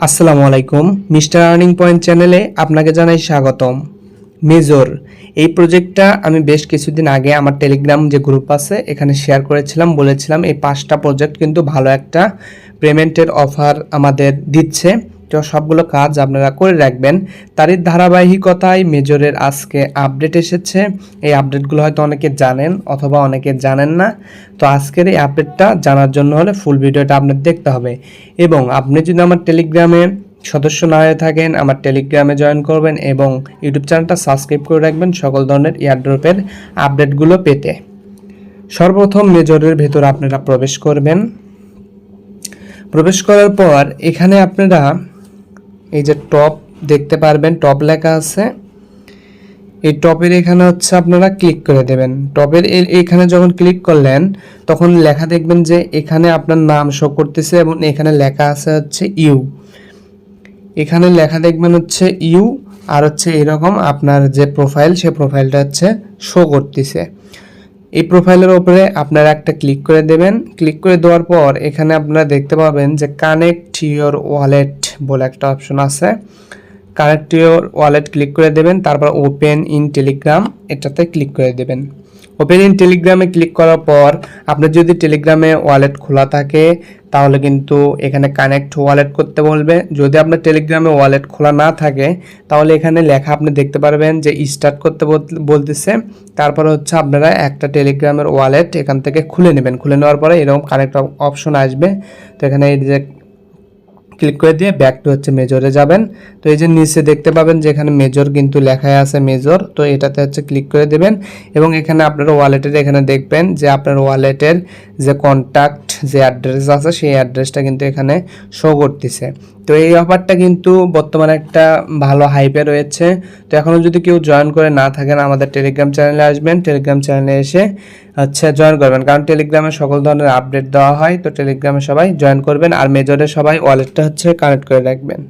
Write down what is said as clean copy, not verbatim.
আসসালামু আলাইকুম। Mister earning point চ্যানেলে আপনাকে জানাই স্বাগতম। মেজর এই প্রজেক্টটা আমি বেশ কিছুদিন আগে আমার টেলিগ্রাম যে গ্রুপ আছে এখানে শেয়ার করেছিলাম, বলেছিলাম এই 5টা প্রজেক্ট কিন্তু ভালো একটা পেমেন্টের অফার আমাদের দিচ্ছে। তো সবগুলো কাজ আপনারা করে রাখবেন। তারই ধারাবাহিকতায় মেজরের আজকে আপডেট এসেছে। এই আপডেটগুলো হয়তো অনেকে জানেন অথবা অনেকে জানেন না। তো আজকের এই আপডেটটা জানার জন্য হলে ফুল ভিডিওটা আপনার দেখতে হবে। এবং আপনি যদি আমার টেলিগ্রামে সদস্য না হয়ে থাকেন, আমার টেলিগ্রামে জয়েন করবেন এবং ইউটিউব চ্যানেলটা সাবস্ক্রাইব করে রাখবেন সকল ধরনের এয়ারড্রপের আপডেটগুলো পেতে। সর্বপ্রথম মেজরের ভেতর আপনারা প্রবেশ করবেন। প্রবেশ করার পর এখানে আপনারা এই যে টপ দেখতে পারবেন, টপ লেখা আছে। এই টপের এখানে হচ্ছে আপনারা ক্লিক করে দেবেন। টপের এখানে যখন ক্লিক করলেন তখন লেখা দেখবেন যে এখানে আপনার নাম শো করতেছে এবং এখানে লেখা আছে হচ্ছে ইউ। এখানে লেখা দেখবেন হচ্ছে ইউ আর হচ্ছে এরকম আপনার যে প্রোফাইল সে প্রোফাইলটা হচ্ছে শো করতেছে। এই প্রোফাইলের উপরে আপনারা একটা ক্লিক করে দেবেন। ক্লিক করে দেওয়ার পর এখানে আপনারা দেখতে পাবেন যে কানেক্ট ইওর ওয়ালেট বলে একটা অপশন আছে। কানেক্ট ইওর ওয়ালেট ক্লিক করে দেবেন, তারপর ওপেন ইন টেলিগ্রাম এটাতে ক্লিক করে দেবেন। ওপেন ইন টেলিগ্রামে ক্লিক করার পর আপনার যদি টেলিগ্রামে ওয়ালেট খোলা থাকে তাহলে কিন্তু এখানে কানেক্ট ওয়ালেট করতে বলবে। যদি আপনার টেলিগ্রামে ওয়ালেট খোলা না থাকে তাহলে এখানে লেখা আপনি দেখতে পারবেন যে স্টার্ট করতে বলতেছে। তারপরে হচ্ছে আপনারা একটা টেলিগ্রামের ওয়ালেট এখান থেকে খুলে নেবেন। খুলে নেওয়ার পরে এরকম কানেক্ট অপশন আসবে। তো এখানে এই যে ক্লিক করে দিয়ে ব্যাক টু হচ্ছে মেজরে যাবেন। তো এই যে নিচে দেখতে পাবেন যে এখানে মেজর কিন্তু লেখাই আছে মেজর, তো এটাতে হচ্ছে ক্লিক করে দেবেন এবং এখানে আপনার ওয়ালেটের এখানে দেখবেন যে আপনার ওয়ালেটের যে কন্ট্যাক্ট যে অ্যাড্রেস আছে সেই অ্যাড্রেসটা কিন্তু এখানে শো করতেছে। তো এই অফারটা কিন্তু বর্তমানে একটা ভালো হাইপে রয়েছে। তো এখনও যদি কেউ জয়েন করে না থাকেন আমাদের টেলিগ্রাম চ্যানেলে আসবেন, টেলিগ্রাম চ্যানেলে এসে হচ্ছে জয়েন করবেন, কারণ টেলিগ্রামে সকল ধরনের আপডেট দেওয়া হয়। তো টেলিগ্রামে সবাই জয়েন করবেন আর মেজরে সবাই ওয়ালেটটা হচ্ছে কানেক্ট করে রাখবেন।